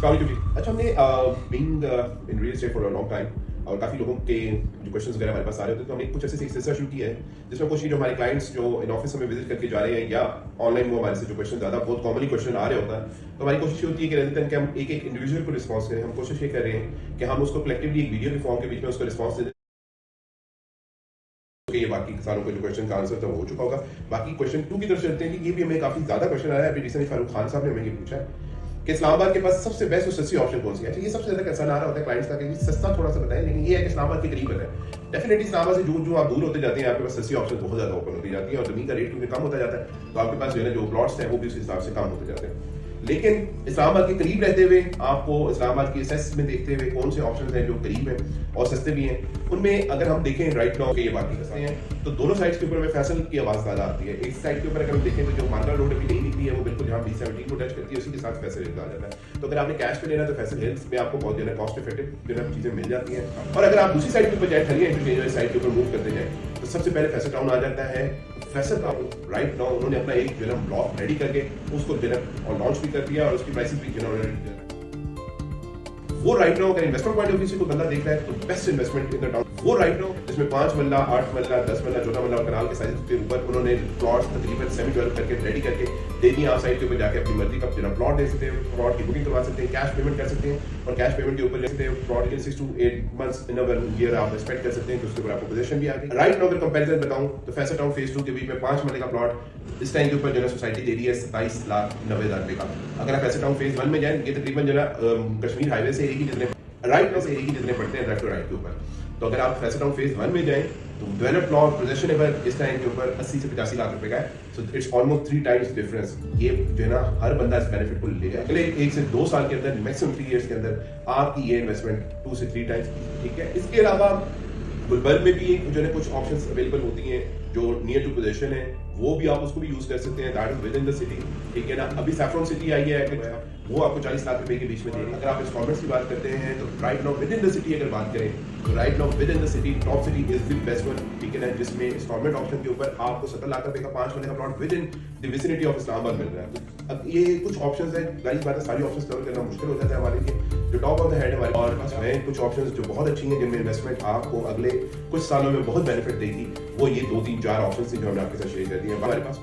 अच्छा, हमने being in real estate for a long time और काफ़ी लोगों के जो क्वेश्चंस वगैरह हमारे पास आ रहे होते हैं, तो हमने कुछ ऐसे सिलसिला शुरू किया है जिसमें कुछ जो हमारे क्लाइंट्स जो इन ऑफिस हमें विजिट करके जा रहे हैं या ऑनलाइन वो हमारे से जो क्वेश्चन ज़्यादा बहुत कॉमनली क्वेश्चन आ रहे होता है, तो हमारी कोशिश होती है कि रेदर देन कि हम एक एक इंडिविजुअल को रिस्पॉन्स करें, हम कोशिश ये कर रहे हैं कि हम उसको कलेक्टिवली एक वीडियो के फॉर्म के बीच में उसको रिस्पॉन्स दे दें। ये बाकी सारों के जो क्वेश्चन का आंसर तो हो चुका होगा। बाकी क्वेश्चन 2 की तरफ चलते हैं कि ये भी हमें काफी ज्यादा क्वेश्चन आया है। अभी रिसेंटली फारूक खान साहब ने हमें ये पूछा है कि इस्लामाबाद के पास सबसे बेस्ट और सस्ती ऑप्शन कौन सी है। ये सबसे ज्यादा कंसर्न आ रहा होता है क्लाइंट्स का कि सस्ता थोड़ा सा बताएं, लेकिन ये है कि इस्लामाबाद के करीब है। डेफिनेटली इस्लामाबाद से जो आप दूर होते जाते हैं, आपके पास सस्ती ऑप्शन बहुत ज्यादा ओपन होती जाती है और जमीन का रेट क्योंकि कम होता जाता है, तो आपके पास जो है जो प्लॉट्स हैं वो भी उस हिसाब से कम होते जाते हैं। लेकिन इस्लामाबाद के करीब रहते हुए आपको इस्लामाबाद की असेस में देखते हुए कौन से ऑप्शंस हैं जो करीब हैं और सस्ते भी हैं, उनमें अगर हम देखें राइट नाउ के ये बात करते हैं तो दोनों साइड्स के ऊपर में फैसल की आवाज ज्यादा आती है। एक साइड के ऊपर अगर हम देखें तो जो मांडा रोड अभी नहीं निकली है वो बिल्कुल जहाँ B17 को टच करती है, उसी के साथ फैसल हिल्स आ जाता है। तो अगर आपने कैश पे लेना है तो फैसल हिल्स में आपको बहुत ज्यादा कॉस्ट इफेक्टिव जो है चीजें मिल जाती हैं। और अगर आप दूसरी साइड के ऊपर जाए, खलिया इंटरचेंज वाली साइड के ऊपर मूव करते जाए, तो सबसे पहले फैसल टाउन आ जाता है। फैसल टाउन राइट नाउ उन्होंने अपना एक जो है ब्लॉक रेडी करके उसको जो है और लॉन्च भी कर दिया और उसकी प्राइसेस भी जो है वो राइट नाउ अगर इन्वेस्टमेंट पॉइंट ऑफ व्यू से कोई बंदा देख रहा है तो best investment in the town वो राइट नाउ जिसमें 5 मल्ला 8 मल्ला 10 मल्ला 14 मल्ला कनाल के साइज के ऊपर उन्होंने प्लॉट्स तकरीबन सेमी डेवलप करके रेडी करके दे दिए। आप साइड के ऊपर जाके अपनी मर्जी का जो प्लॉट दे सकते हैं, प्लॉट की बुकिंग करवा सकते हैं, कैश पेमेंट कर सकते हैं और कैश पेमेंट के ऊपर ले सकते हैं। प्लॉट के 6 to 8 months in a year आप एक्सपेक्ट कर सकते हैं कि उसके ऊपर आपको पोजीशन भी आ गई। राइट नाउ अगर कंपैरिजन बताऊं तो फैसल टाउन फेज 2 के बीच में 5 मल्ले का प्लॉट इस टाइम के ऊपर जो है सोसाइटी दे रही है 27,90,000 रुपए का। अगर आप फैसल टाउन फेज 1 में जाएं, ये तकरीबन जो है कश्मीर हाईवे से एरिया की जितने राइट नाउ से एरिया की जितने पड़ते हैं लेफ्ट टू राइट के ऊपर, तो अगर आप फैसल टाउन फेज 1 में जाएं तो डेवलप प्लॉट पोजीशनेबल इस टाइम के ऊपर 80 से 85 लाख रुपए का है। So it's almost 3 times difference. ये जो है ना हर बंदा इस बेनिफिट को लेगा। अगले 1 से 2 साल के अंदर, मैक्सिमम 3 इयर्स के अंदर आपकी ये इन्वेस्टमेंट 2 से 3 टाइम्स, ठीक है। इसके अलावा गुलबर्ग में भी जो है कुछ ऑप्शंस अवेलेबल होती हैं जो नियर टू पोजीशन है, वो भी आप उसको भी यूज कर सकते हैं। That is with in the city, ठीक है ना। अभी सैफरन सिटी आई है, वो आपको 40 लाख रुपए के बीच में देंगे। अगर आप इंस्टॉलमेंट्स की बात करते हैं तो right now with in the city अगर बात करें तो right now with in the city top city is the best one, ठीक है ना, जिसमें इंस्टॉलमेंट ऑप्शन के ऊपर आपको 70 लाख रुपए का 5 महीने का plot within the vicinity of Islamabad मिल रहा है। अब ये कुछ ऑप्शंस हैं, जाहिर बात है सारी ऑप्शंस कवर करना मुश्किल हो जाता है हमारे लिए। जो टॉप ऑफ द हेड हमारे और पास है कुछ ऑप्शंस जो बहुत अच्छी हैं जिनमें इन्वेस्टमेंट आपको अगले कुछ सालों में बहुत बेनिफिट देगी। वो ये 2 3 4 ऑप्शंस जो हमने आपके साथ शेयर कर दिए हैं हमारे पास।